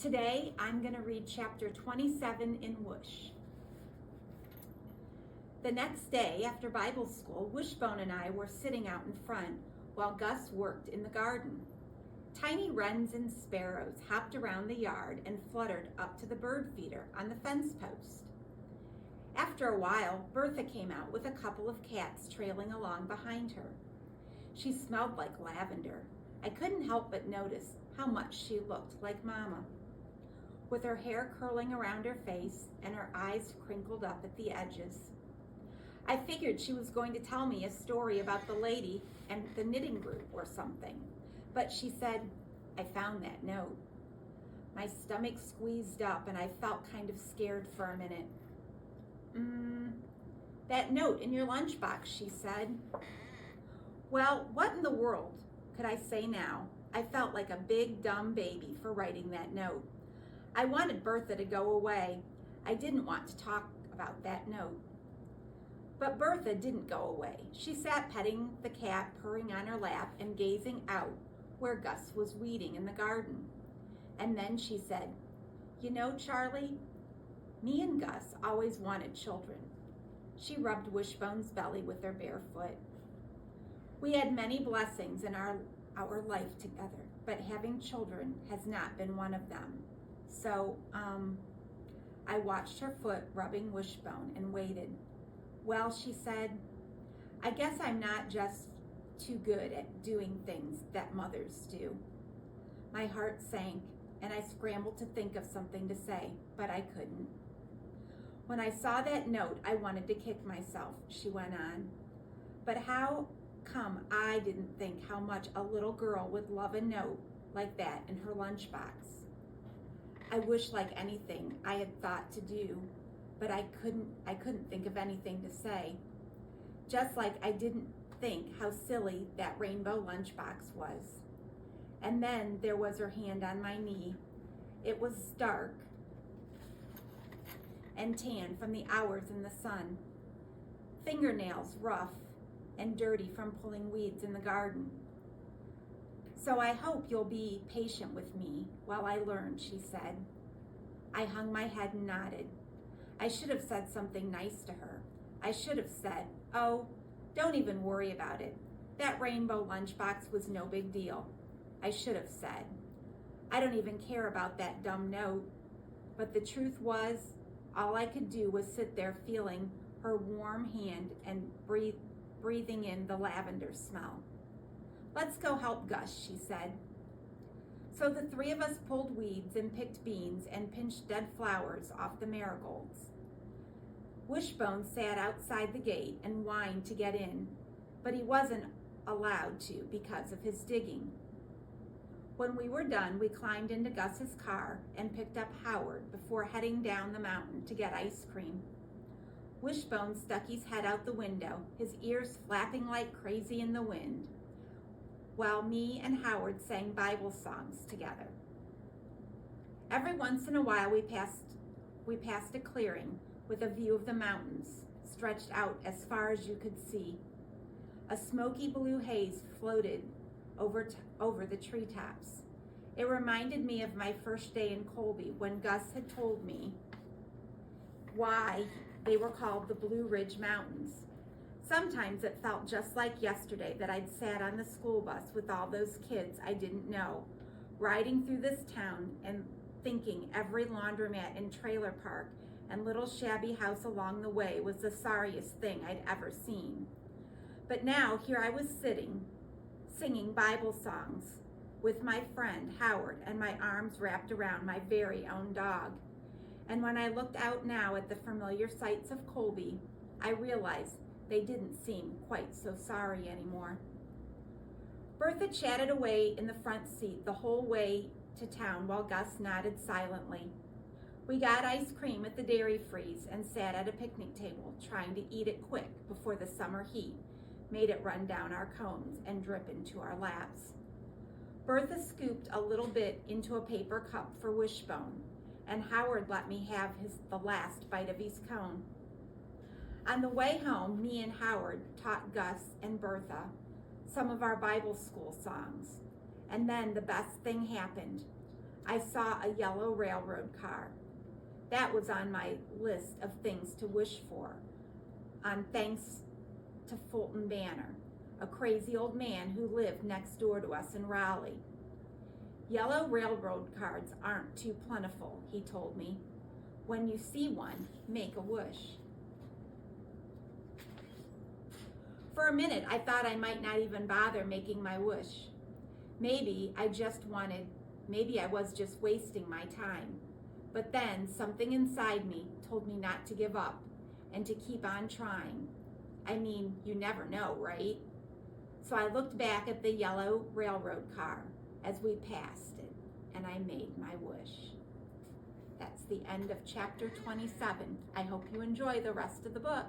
Today, I'm going to read chapter 27 in Whoosh. The next day, after Bible school, Wishbone and I were sitting out in front while Gus worked in the garden. Tiny wrens and sparrows hopped around the yard and fluttered up to the bird feeder on the fence post. After a while, Bertha came out with a couple of cats trailing along behind her. She smelled like lavender. I couldn't help but notice how much she looked like Mama, with her hair curling around her face and her eyes crinkled up at the edges. I figured she was going to tell me a story about the lady and the knitting group or something, but she said, "I found that note." My stomach squeezed up and I felt kind of scared for a minute. That note in your lunchbox," she said. Well, what in the world could I say now? I felt like a big dumb baby for writing that note. I wanted Bertha to go away. I didn't want to talk about that note. But Bertha didn't go away. She sat petting the cat, purring on her lap and gazing out where Gus was weeding in the garden. And then she said, "You know, Charlie, me and Gus always wanted children." She rubbed Wishbone's belly with her bare foot. We had many blessings in our life together, but having children has not been one of them. So, I watched her foot rubbing Wishbone and waited. "Well," she said, "I guess I'm not just too good at doing things that mothers do." My heart sank and I scrambled to think of something to say, but I couldn't. "When I saw that note, I wanted to kick myself," she went on. "But how come I didn't think how much a little girl would love a note like that in her lunchbox? I wish like anything I had thought to do, but I couldn't think of anything to say. Just like I didn't think how silly that rainbow lunchbox was." And then there was her hand on my knee. It was dark and tan from the hours in the sun, fingernails rough and dirty from pulling weeds in the garden. "So I hope you'll be patient with me while I learn," she said. I hung my head and nodded. I should have said something nice to her. I should have said, "Oh, don't even worry about it. That rainbow lunchbox was no big deal." I should have said, "I don't even care about that dumb note." But the truth was, all I could do was sit there feeling her warm hand and breathing in the lavender smell. "Let's go help Gus," she said. So the three of us pulled weeds and picked beans and pinched dead flowers off the marigolds. Wishbone sat outside the gate and whined to get in, but he wasn't allowed to because of his digging. When we were done, we climbed into Gus's car and picked up Howard before heading down the mountain to get ice cream. Wishbone stuck his head out the window, his ears flapping like crazy in the wind, while me and Howard sang Bible songs together. Every once in a while we passed a clearing with a view of the mountains stretched out as far as you could see. A smoky blue haze floated over the treetops. It reminded me of my first day in Colby when Gus had told me why they were called the Blue Ridge Mountains. Sometimes it felt just like yesterday that I'd sat on the school bus with all those kids I didn't know, riding through this town and thinking every laundromat and trailer park and little shabby house along the way was the sorriest thing I'd ever seen. But now here I was singing Bible songs with my friend Howard and my arms wrapped around my very own dog. And when I looked out now at the familiar sights of Colby, I realized they didn't seem quite so sorry anymore. Bertha chatted away in the front seat the whole way to town while Gus nodded silently. We got ice cream at the dairy freeze and sat at a picnic table trying to eat it quick before the summer heat made it run down our cones and drip into our laps. Bertha scooped a little bit into a paper cup for Wishbone, and Howard let me have the last bite of his cone. On the way home, me and Howard taught Gus and Bertha some of our Bible school songs. And then the best thing happened. I saw a yellow railroad car. That was on my list of things to wish for, on thanks to Fulton Banner, a crazy old man who lived next door to us in Raleigh. Yellow railroad cars aren't too plentiful, he told me. When you see one, make a wish. For a minute, I thought I might not even bother making my wish. Maybe I was just wasting my time. But then something inside me told me not to give up and to keep on trying. I mean, you never know, right? So I looked back at the yellow railroad car as we passed it, and I made my wish. That's the end of chapter 27. I hope you enjoy the rest of the book.